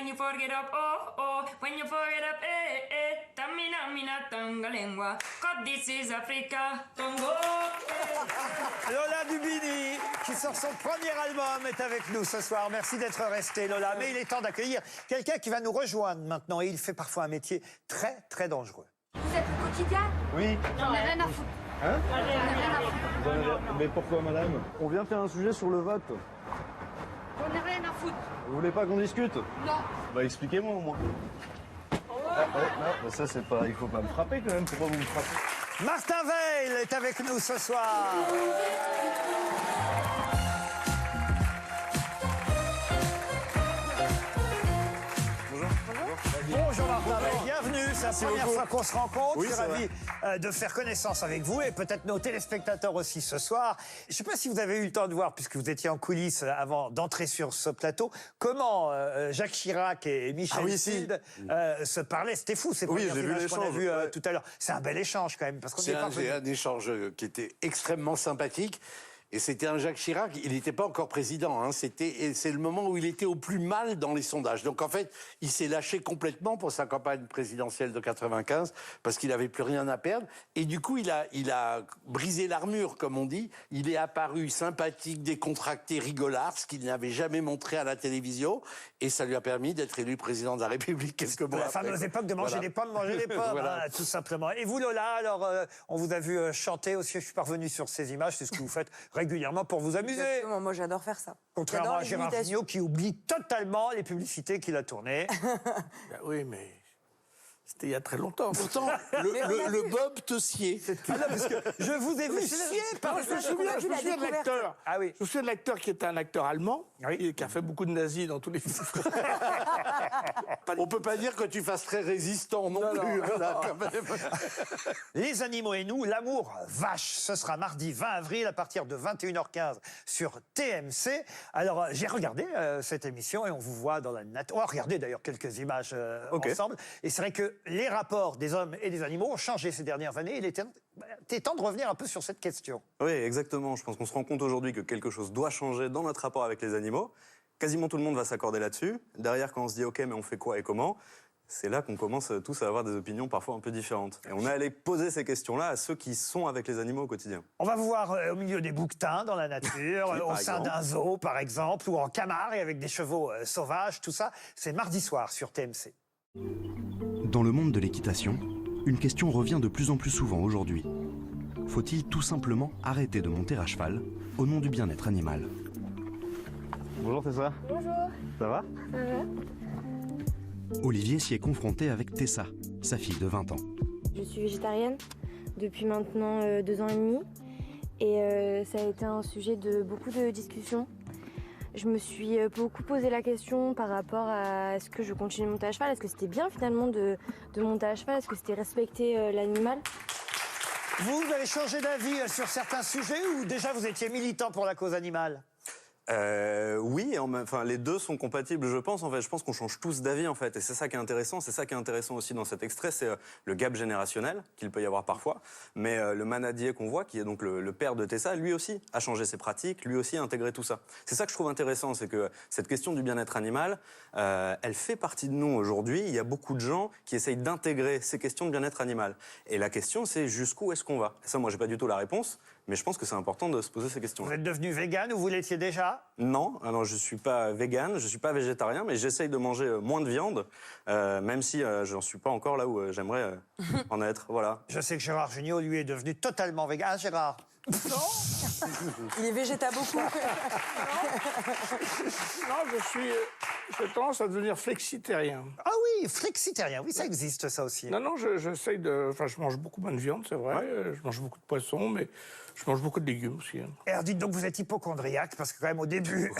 When you forget up, oh, oh. When you forget up, eh, eh. Tamina, mina, tanga, lengua. God, this is Africa. Tongo, eh. Lola Dubini, qui sort son premier album, est avec nous ce soir. Merci d'être resté, Lola. Mais il est temps d'accueillir quelqu'un qui va nous rejoindre maintenant. Et il fait parfois un métier très, très dangereux. Vous êtes le quotidien? Oui. J'en ai rien à foutre. Hein? J'en ai rien à foutre. Mais pourquoi, madame? On vient faire un sujet sur le vote. J'en ai rien à foutre. Vous voulez pas qu'on discute? Non. Bah expliquez-moi au moins. Ça c'est pas... Il faut pas me frapper quand même. Pourquoi vous me frappez? Martin Veil est avec nous ce soir. Bonjour Martin Veil, bienvenue. C'est la première fois qu'on se rencontre. Oui, je suis ravi de faire connaissance avec vous et peut-être nos téléspectateurs aussi ce soir. Je ne sais pas si vous avez eu le temps de voir, puisque vous étiez en coulisses avant d'entrer sur ce plateau, comment Jacques Chirac et Michel Side se parlaient. C'était fou, ces premières images qu'on a vues tout à l'heure. C'est un bel échange quand même. C'est un échange qui était extrêmement sympathique. Et c'était un Jacques Chirac, il n'était pas encore président, hein, c'est le moment où il était au plus mal dans les sondages. Donc en fait, il s'est lâché complètement pour sa campagne présidentielle de 95, parce qu'il n'avait plus rien à perdre. Et du coup, il a brisé l'armure, comme on dit. Il est apparu sympathique, décontracté, rigolard, ce qu'il n'avait jamais montré à la télévision. Et ça lui a permis d'être élu président de la République quelques mois après. La fameuse époque de manger des pommes, Voilà. tout simplement. Et vous, Lola, alors, on vous a vu chanter aussi, je suis parvenu sur ces images, c'est ce que vous faites régulièrement pour vous amuser. Exactement, moi j'adore faire ça. Contrairement à Gérard Jugnot qui oublie totalement les publicités qu'il a tournées. Ben oui, mais c'était il y a très longtemps. Pourtant, le Bob te sied. Ah non, parce que je vous ai vu scier par Je me souviens de l'acteur. Ah oui. Je me souviens de l'acteur qui était un acteur allemand, Oui. qui a fait beaucoup de nazis dans tous les films. On peut pas dire que tu fasses très résistant non plus. non. Là, quand même. Les animaux et nous, l'amour vache. Ce sera mardi 20 avril à partir de 21h15 sur TMC. Alors, j'ai regardé cette émission et on vous voit dans la nature. On va regarder d'ailleurs quelques images ensemble. Et c'est vrai que les rapports des hommes et des animaux ont changé ces dernières années. Il était temps de revenir un peu sur cette question. Oui, exactement. Je pense qu'on se rend compte aujourd'hui que quelque chose doit changer dans notre rapport avec les animaux. Quasiment tout le monde va s'accorder là-dessus. Derrière, quand on se dit « OK, mais on fait quoi et comment ?» c'est là qu'on commence tous à avoir des opinions parfois un peu différentes. Et on est allé poser ces questions-là à ceux qui sont avec les animaux au quotidien. On va vous voir au milieu des bouquetins dans la nature, au sein d'un zoo par exemple, ou en Camargue avec des chevaux sauvages, tout ça. C'est mardi soir sur TMC. Dans le monde de l'équitation, une question revient de plus en plus souvent aujourd'hui. Faut-il tout simplement arrêter de monter à cheval au nom du bien-être animal? Bonjour Tessa. Bonjour. Ça va? Ça va? Olivier s'y est confronté avec Tessa, sa fille de 20 ans. Je suis végétarienne depuis maintenant 2 ans et demi et ça a été un sujet de beaucoup de discussions. Je me suis beaucoup posé la question par rapport à est-ce que je continue de monter à cheval, est-ce que c'était bien finalement de monter à cheval, est-ce que c'était respecter l'animal. Vous avez changé d'avis sur certains sujets ou déjà vous étiez militant pour la cause animale? Oui, enfin, les deux sont compatibles, je pense. En fait, je pense qu'on change tous d'avis, en fait. Et c'est ça qui est intéressant. C'est ça qui est intéressant aussi dans cet extrait, c'est le gap générationnel qu'il peut y avoir parfois. Mais le manadier qu'on voit, qui est donc le père de Tessa, lui aussi a changé ses pratiques, lui aussi a intégré tout ça. C'est ça que je trouve intéressant, c'est que cette question du bien-être animal, elle fait partie de nous aujourd'hui. Il y a beaucoup de gens qui essayent d'intégrer ces questions de bien-être animal. Et la question, c'est jusqu'où est-ce qu'on va? Et ça, moi, j'ai pas du tout la réponse. Mais je pense que c'est important de se poser ces questions. Vous êtes devenu végane ou vous l'étiez déjà? Non, alors je suis pas végane, je suis pas végétarien, mais j'essaye de manger moins de viande, même si j'en suis pas encore là où j'aimerais en être. Voilà. Je sais que Gérard Jugnot, lui, est devenu totalement végane. Ah, Gérard? Non. Il est végéta beaucoup. Non, j'ai tendance à devenir flexitarien. Ah oui, flexitérien, oui, ça existe ça aussi. Non, j'essaye de... Enfin, je mange beaucoup moins de viande, c'est vrai. Je mange beaucoup de poisson, mais je mange beaucoup de légumes aussi. Et alors dites donc, vous êtes hypochondriaque, parce que quand même au début,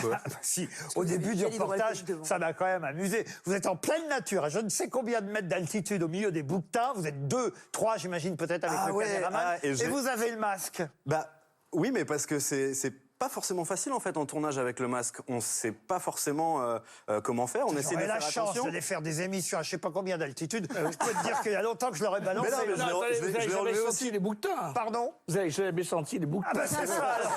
au début du reportage, ça m'a quand même amusé. Vous êtes en pleine nature, à je ne sais combien de mètres d'altitude au milieu des bouquetins, vous êtes 2, 3, j'imagine peut-être avec le caméraman, et vous avez le masque. Bah oui, mais parce que c'est pas forcément facile en fait en tournage avec le masque. On sait pas forcément comment faire. On essaie de faire attention. J'aurais la chance de les faire des émissions à je sais pas combien d'altitude. Je peux te dire qu'il y a longtemps que je leur ai balancé. Mais non, vous avez jamais senti les bouquetins. Pardon? Vous avez jamais senti les bouquetins. Ah bah c'est ça alors.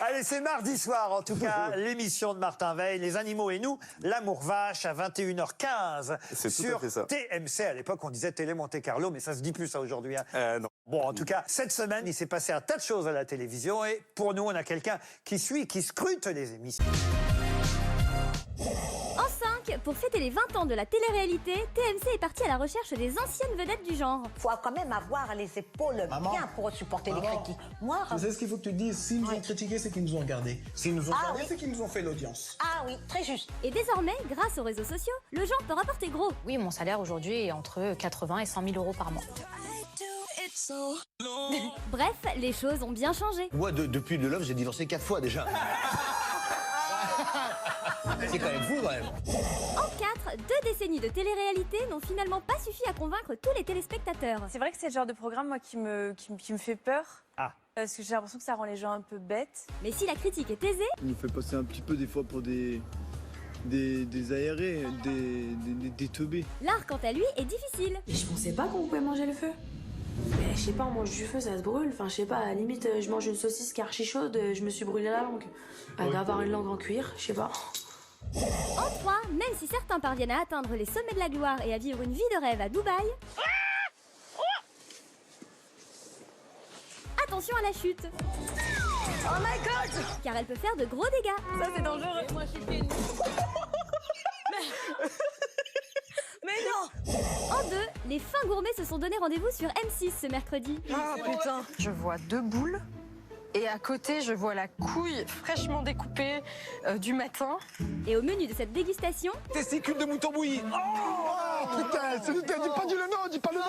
Allez, c'est mardi soir, en tout cas, l'émission de Martin Veil, Les animaux et nous, L'amour vache, à 21h15. C'est tout à sur fait ça. TMC. À l'époque, on disait Télé Monte Carlo, mais ça se dit plus, ça, aujourd'hui. Hein. Non. Bon, en tout cas, cette semaine, il s'est passé un tas de choses à la télévision. Et pour nous, on a quelqu'un qui suit, qui scrute les émissions. En 5, pour fêter les 20 ans de la télé-réalité, TMC est parti à la recherche des anciennes vedettes du genre. Faut quand même avoir les épaules bien pour supporter les critiques. Moi, Tu sais ce qu'il faut que tu dises, s'ils nous ont critiqué, c'est qu'ils nous ont regardés. S'ils nous ont regardés, c'est qu'ils nous ont fait l'audience. Ah oui, très juste. Et désormais, grâce aux réseaux sociaux, le genre peut rapporter gros. Oui, mon salaire aujourd'hui est entre 80 et 100 000 euros par mois. Bref, les choses ont bien changé. Moi, depuis le Love, j'ai divorcé 4 fois déjà. C'est quand même fou, quand même. En 4, 2 décennies de télé-réalité n'ont finalement pas suffi à convaincre tous les téléspectateurs. C'est vrai que c'est le genre de programme, moi, qui me fait peur. Ah. Parce que j'ai l'impression que ça rend les gens un peu bêtes. Mais si la critique est aisée... Il nous fait passer un petit peu des fois pour des aérés, des teubés. L'art, quant à lui, est difficile. Je pensais pas qu'on pouvait manger le feu. Mais je sais pas, on mange du feu, ça se brûle. Enfin, je sais pas, à la limite, je mange une saucisse qui est archi chaude, je me suis brûlé la langue. D'avoir une langue en cuir, je sais pas. En 3, même si certains parviennent à atteindre les sommets de la gloire et à vivre une vie de rêve à Dubaï, attention à la chute. Oh my god! Car elle peut faire de gros dégâts. Ça, c'est dangereux. Moi, je suis une... Mais non! En 2, les fins gourmets se sont donné rendez-vous sur M6 ce mercredi. Ah putain! Je vois 2 boules. Et à côté, je vois la couille fraîchement découpée du matin. Et au menu de cette dégustation... Testicules de mouton bouilli. Oh putain, dis pas le nom.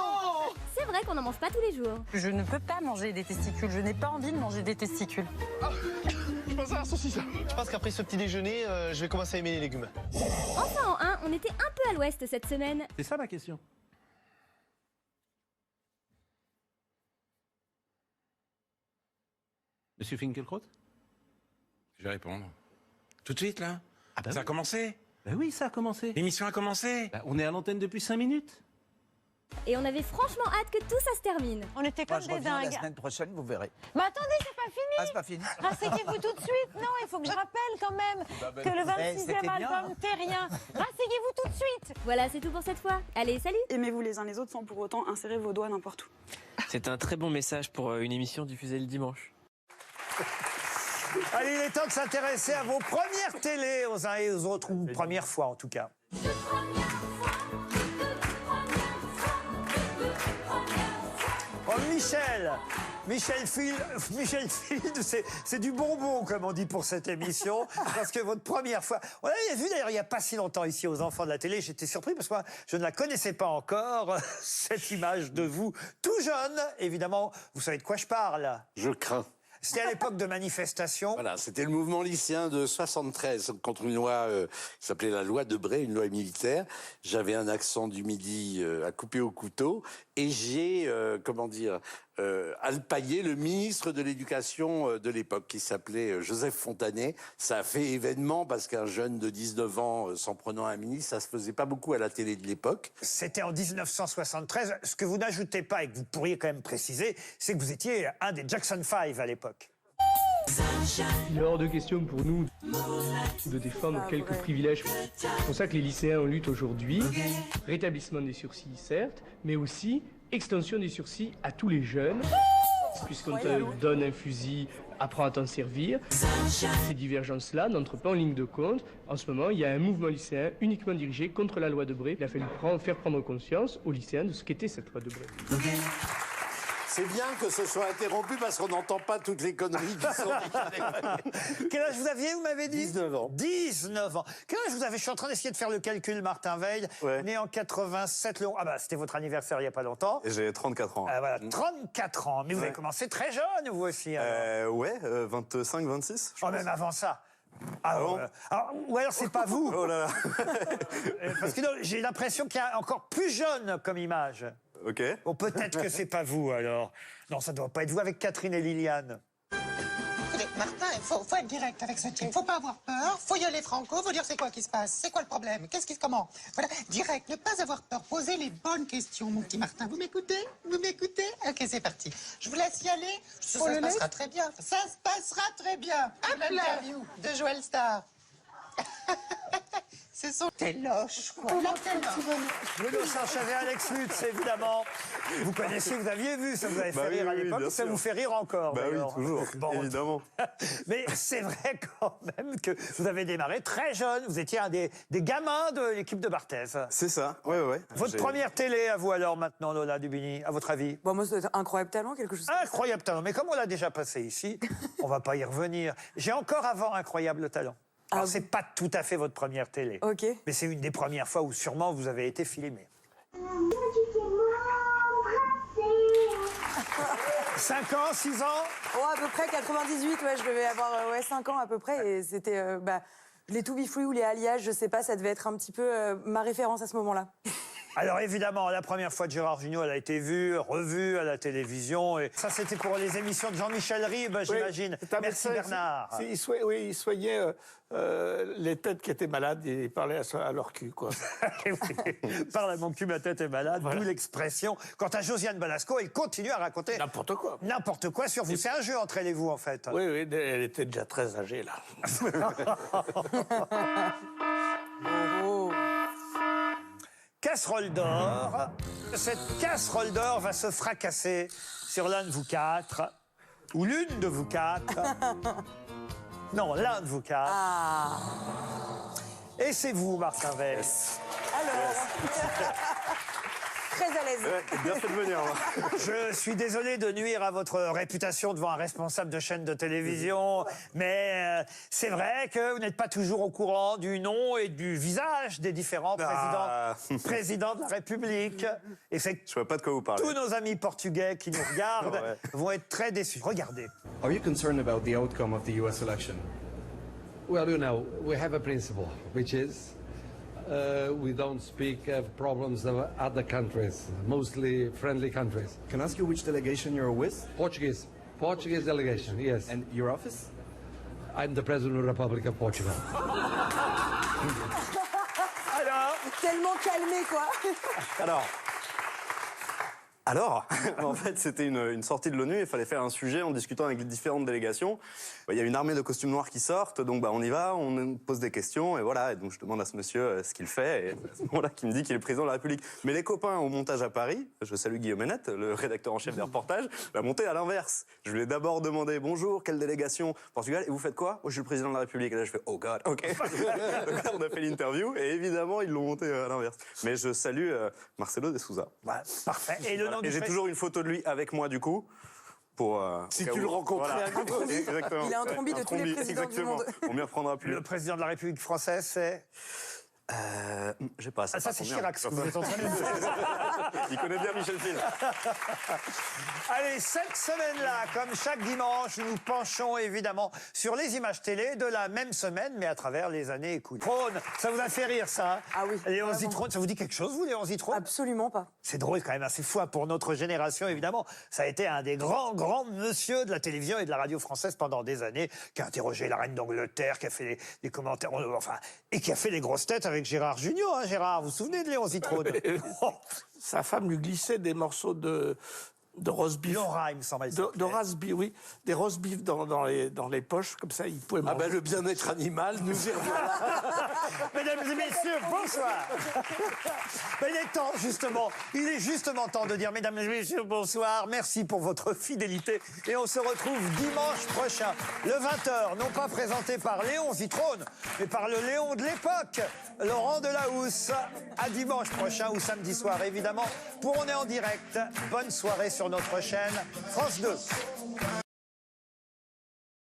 C'est vrai qu'on n'en mange pas tous les jours. Je ne peux pas manger des testicules. Je n'ai pas envie de manger des testicules. Je pense à la saucisse. Je pense qu'après ce petit déjeuner, je vais commencer à aimer les légumes. Enfin en 1, on était un peu à l'ouest cette semaine. C'est ça ma question. Monsieur Finkielkraut? Je vais répondre. Tout de suite, là? Ça a commencé? Ben oui, ça a commencé. L'émission a commencé? On est à l'antenne depuis 5 minutes. Et on avait franchement hâte que tout ça se termine. On était comme des dingues. La semaine prochaine, vous verrez. Mais attendez, c'est pas fini! Ah, c'est pas fini. Rasseyez-vous tout de suite! Non, il faut que je rappelle quand même que le 26e album Terrien. Rasseyez-vous tout de suite! Voilà, c'est tout pour cette fois. Allez, salut! Aimez-vous les uns les autres sans pour autant insérer vos doigts n'importe où. C'est un très bon message pour une émission diffusée le dimanche. Allez, il est temps de s'intéresser à vos premières télés, aux uns et aux autres, ou première fois en tout cas. Oh, Michel Field, c'est du bonbon, comme on dit pour cette émission, parce que votre première fois... On l'avait vu d'ailleurs il n'y a pas si longtemps ici aux Enfants de la télé, j'étais surpris parce que moi, je ne la connaissais pas encore, cette image de vous tout jeune. Évidemment, vous savez de quoi je parle. Je crains. C'était à l'époque de manifestations. Voilà, c'était le mouvement lycéen de 73 contre une loi qui s'appelait la loi de Bray, une loi militaire. J'avais un accent du Midi à couper au couteau et j'ai, alpagué le ministre de l'Éducation de l'époque qui s'appelait Joseph Fontanet. Ça a fait événement parce qu'un jeune de 19 ans s'en prenant un ministre, ça se faisait pas beaucoup à la télé de l'époque. C'était en 1973. Ce que vous n'ajoutez pas et que vous pourriez quand même préciser, c'est que vous étiez un des Jackson 5 à l'époque. Il est hors de question pour nous de défendre quelques privilèges. C'est pour ça que les lycéens en luttent aujourd'hui. Rétablissement des sursis, certes, mais aussi extension des sursis à tous les jeunes. Puisqu'on te donne un fusil, apprends à t'en servir. Ces divergences-là n'entrent pas en ligne de compte. En ce moment, il y a un mouvement lycéen uniquement dirigé contre la loi de Bray. Il a fallu faire prendre conscience aux lycéens de ce qu'était cette loi de Bray. C'est bien que ce soit interrompu parce qu'on n'entend pas toutes les conneries qui sont... Quel âge vous aviez, vous m'avez dit? 19 ans. 19 ans. Quel âge vous avez? Je suis en train d'essayer de faire le calcul, Martin Veil. Ouais. Né en 87, le... Ah bah, c'était votre anniversaire il n'y a pas longtemps. Et j'ai 34 ans. Ah, voilà, 34 ans. Mais vous avez commencé très jeune, vous aussi. Ouais, 25, 26. Oh, même avant ça. Ah bon ou alors c'est pas vous. Oh là là. Parce que j'ai l'impression qu'il y a encore plus jeune comme image. Ok. Bon, peut-être que c'est pas vous alors. Non, ça doit pas être vous avec Catherine et Liliane. Martin, il faut être direct avec ce type. Faut pas avoir peur, faut y aller franco, faut dire c'est quoi qui se passe, c'est quoi le problème, comment. Voilà, direct, ne pas avoir peur, poser les bonnes questions, mon petit Martin. Vous m'écoutez? Vous m'écoutez? Ok, c'est parti. Je vous laisse y aller, ça se passera très bien. Ça se passera très bien. L'interview de Joël Star. C'est son téloche, quoi. Bruno Saint-Chavet, Alex Lutz, évidemment. Vous connaissez, vous aviez vu, ça vous avait fait rire à l'époque, ça vous fait rire encore. Bah oui, toujours, évidemment. Mais c'est vrai quand même que vous avez démarré très jeune, vous étiez un des gamins de l'équipe de Barthez. C'est ça, ouais. Votre première télé à vous alors maintenant, Lola Dubini, à votre avis? Bon, moi, c'est Incroyable Talent, quelque chose. Incroyable Talent, mais comme on l'a déjà passé ici, on va pas y revenir. J'ai encore avant Incroyable Talent. Alors, c'est pas tout à fait votre première télé. Ok. Mais c'est une des premières fois où sûrement vous avez été filmé. 5 ans, 6 ans? Oh, à peu près 98, ouais, je devais avoir 5 ans à peu près. Et c'était les To Be Free ou les Alliages, je sais pas, ça devait être un petit peu ma référence à ce moment-là. Alors évidemment, la première fois de Gérard Jugnot, elle a été vue, revue à la télévision. Et ça, c'était pour les émissions de Jean-Michel Ribes, j'imagine. Merci Bernard. Il soignait les têtes qui étaient malades et il parlait à leur cul, quoi. Parle à mon cul, ma tête est malade, d'où l'expression. Quant à Josiane Balasco, elle continue à raconter... N'importe quoi. N'importe quoi sur vous. C'est un jeu entre elle et vous, en fait. Oui, elle était déjà très âgée, là. Casserole d'or. Cette casserole d'or va se fracasser sur l'un de vous quatre, ou l'une de vous quatre. Non, l'un de vous quatre. Ah. Et c'est vous, Martin Weiss. Alors, très à l'aise. Ouais, bien fait de venir. Je suis désolé de nuire à votre réputation devant un responsable de chaîne de télévision, mais c'est vrai que vous n'êtes pas toujours au courant du nom et du visage des différents présidents de la République. Et c'est Je vois pas de quoi vous parlez. tous nos amis portugais qui nous regardent vont être très déçus. Regardez. Are you concerned about the outcome of the US election? Well, we have a principle, which is we don't speak of problems of other countries, mostly friendly countries. Can I ask you which delegation you're with? Portuguese delegation, yes. And your office? I'm the President of the Republic of Portugal. Alors, tellement calmé, quoi. Alors, en fait, c'était une sortie de l'ONU, il fallait faire un sujet en discutant avec les différentes délégations. Il y a une armée de costumes noirs qui sortent, donc on y va, on pose des questions, et voilà. Et donc je demande à ce monsieur ce qu'il fait, et à ce moment-là, qu'il me dit qu'il est président de la République. Mais les copains au montage à Paris, je salue Guillaume Ménette, le rédacteur en chef des reportages, l'a monté à l'inverse. Je lui ai d'abord demandé, bonjour, quelle délégation? Portugal, et vous faites quoi? Oh, je suis le président de la République. Et là, je fais, oh God, ok. Donc là, on a fait l'interview, et évidemment, ils l'ont monté à l'inverse. Mais je salue Marcelo de Souza. Voilà, parfait. Et le nom Et j'ai toujours une photo de lui avec moi, du coup, pour... si tu le rencontrais à nouveau. Exactement. Il a un trombi de tous les présidents du monde. On m'y apprendra plus. Le président de la République française, c'est... J'ai pas. Ah, ça, c'est Chirac, ce que vous êtes en train de dire. Il connaît bien Michel Fine. Allez, cette semaine-là, comme chaque dimanche, nous penchons évidemment sur les images télé de la même semaine, mais à travers les années écoulées. Trône, ça vous a fait rire, ça? Ah oui. Léon Zitrone, ça vous dit quelque chose, vous, Léon Zitrone? Absolument pas. C'est drôle quand même, assez fou pour notre génération, évidemment. Ça a été un des grands monsieur de la télévision et de la radio française pendant des années, qui a interrogé la reine d'Angleterre, qui a fait des commentaires, et qui a fait les grosses têtes avec Gérard Jugnot, hein, Gérard, vous vous souvenez de Léon Zitrone? Sa femme lui glissait des morceaux de roast beef. Laura, il me semble. De roast beef, oui. Des roast beef dans les poches, comme ça, il pouvait manger. Le bien-être animal, nous y reviendra. Mesdames et messieurs, bonsoir. Mais il est justement temps de dire, mesdames et messieurs, bonsoir. Merci pour votre fidélité. Et on se retrouve dimanche prochain, le 20h, non pas présenté par Léon Zitrone, mais par le Léon de l'époque, Laurent Delahousse. À dimanche prochain ou samedi soir, évidemment, pour On est en direct. Bonne soirée sur notre chaîne France 2.